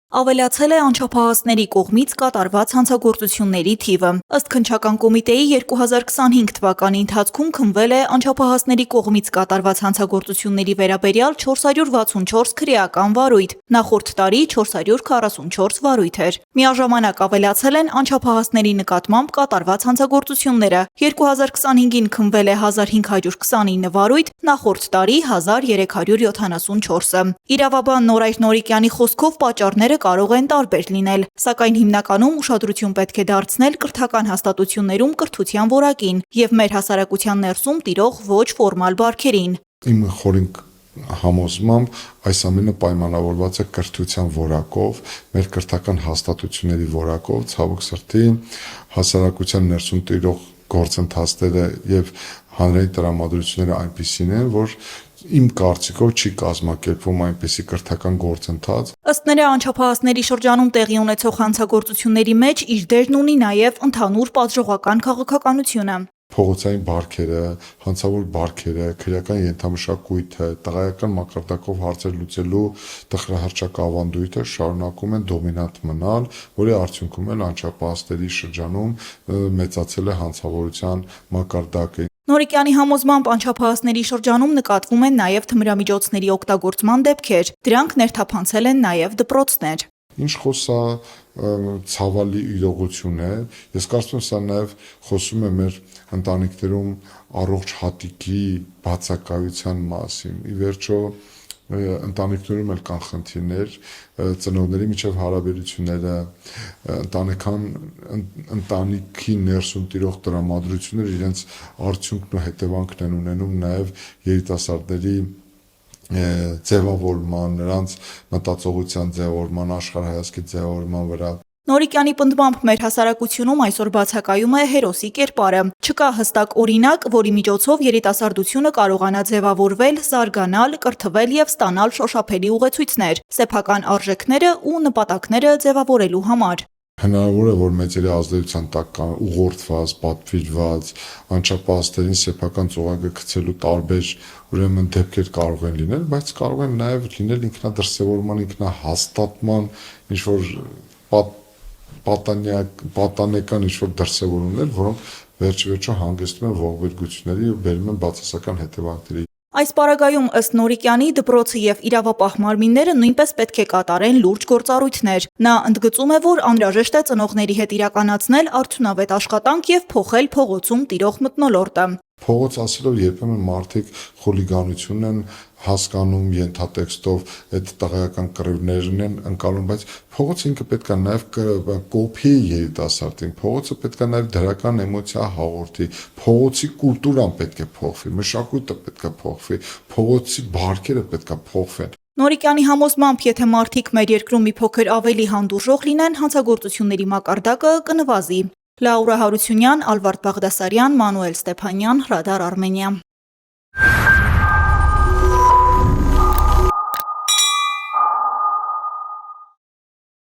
Ավելացել է անչափահասների կողմից կատարված հանցագործությունների թիվը։ Ըստ քննչական կոմիտեի 2025 թվականի ընթացքում քննվել է անչափահասների կողմից կատարված հանցագործությունների վերաբերյալ 464 քրեական վարույթ, նախորդ տարի 444 վարույթ էր։ Միաժամանակ ավելացել են անչափահասների նկատմամբ կատարված հանցագործությունները։ 2025-ին քննվել է 1529 վարույթ, նախորդ տարի 1374-ը։ Իրավաբան Նորայր Նորիկյանի խոսքով պատճառները կարող են տարբեր լինել, սակայն հիմնականում ուշադրություն պետք է դարձնել կրթական հաստատություններում կրթության որակին և մեր հասարակության ներսում տիրող ոչ ֆորմալ բարքերին։ Իմ խորին համոզմամբ այս ամենը պայմանավորված է կրթության որակով, մեր կրթական հաստատությունների որակով, ցավոք սրտի հասարակության ներսում տիրող գործընթացները եւ հանրային տրամադրությունները այնպիսին են, որ իմ կարծիքով չի կազմակերպվում այնպիսի կրթական գործընթաց։ Ըստ նրա, անչափահասների շրջանում տեղի ունեցող հանցագործությունների մեջ իր դերն ունի նաև ընդհանուր պատժողական քաղաքականությունը։ Փողոցային բարքերը, հանցավոր բարքերը, քրեական ենթամշակույթը, տղայական մակարդակով հարցեր լուծելու տխրահռչակ ավանդույթը շարունակում են դոմինանտ մնալ, որի արդյունքում էլ անչափահասների շրջանում մեծացել է հանցավորության մակարդակը։ Նորիկյանի համոզմամբ անչափահասների շրջանում նկատվում են նաև թմրամիջոցների օգտագործման դեպքեր, դրանք ներթափանցել են նաև դպրոցներ։ Ինչ խոսա ցավալի իրողություն է, ես կարծում եմ սա նաև խոսում է մեր ընտանիքներում առողջ հատիկի բացակայության մասին։ Ի վերջո ընտանիքներում էլ կան խնդիրներ, ծնողների միջև հարաբերությունները, ընտանիքի ներսում տիրող տրամադրությունները իրենց արդյունքն ու հետևանքն են ունենում նաև երիտասարդների ձևավորման, նրանց մտածողության ձևավորման, աշխարհայացքի ձևավորման վրա։ Նորիկյանի պնդմամբ մեր հասարակությունում այսօր բացակայում է հերոսի կերպարը։ Չկա հստակ օրինակ, որի միջոցով երիտասարդությունը կարողանա ձևավորվել, զարգանալ, կրթվել եւ ստանալ շոշափելի ուղեցույցներ, սեփական արժեքները ու նպատակները ձևավորելու համար։ Հնարավոր է, որ մեծերի ազդեցության տակ կան ուղղորդված, պատվիրված, անչափահասներին սեփական ծուղակը գցելու տարբեր դեպքեր կարող են լինել, բայց կարող են նաև լինել ինքնադրսևորման, ինքնահաստատման ինչ-որ պատանեկան ինչ-որ դրսևորումներ, որոնք վերջ-վերջո հանգեցնում են ողբերգությունների ու բերում են բացասական հետևանքների։ Այս պարագայում ըստ Նորիկյանի դպրոցը եւ իրավապահ մարմինները նույնպես պետք է կատարեն լուրջ գործառույթներ։ Նա ընդգծում է, որ անհրաժեշտ է ծնողների հետ իրականացնել արդյունավետ աշխատանք եւ փոխել փողոցում տիրող մթնոլորտը։ Փողոց ասելով երբեմն մարդիկ խուլիգանություն են հասկանում ենթատեքստով, այդ տղայական կռիվներն են ընկալում, բայց փողոցը ինքը պետք է նաև կոփի երիտասարդին, փողոցը պետք է նաև դրական էմոցիա հաղորդի, փողոցի կուլտուրան պետք է փոխվի, մշակույթը պետք է փոխվի, փողոցի բարքերը պետք է փոխվեն։ Նորիկյանի համոզմամբ, եթե մարդիկ մեր երկրում մի փոքր ավելի հանդուրժող լինեն, հանցագործությունների մակարդակը կնվազի։ Լաուրա Հարությունյան, Ալվարդ Բաղդասարյան, Մանուել Ստեփանյան, Ռադար Արմենիա։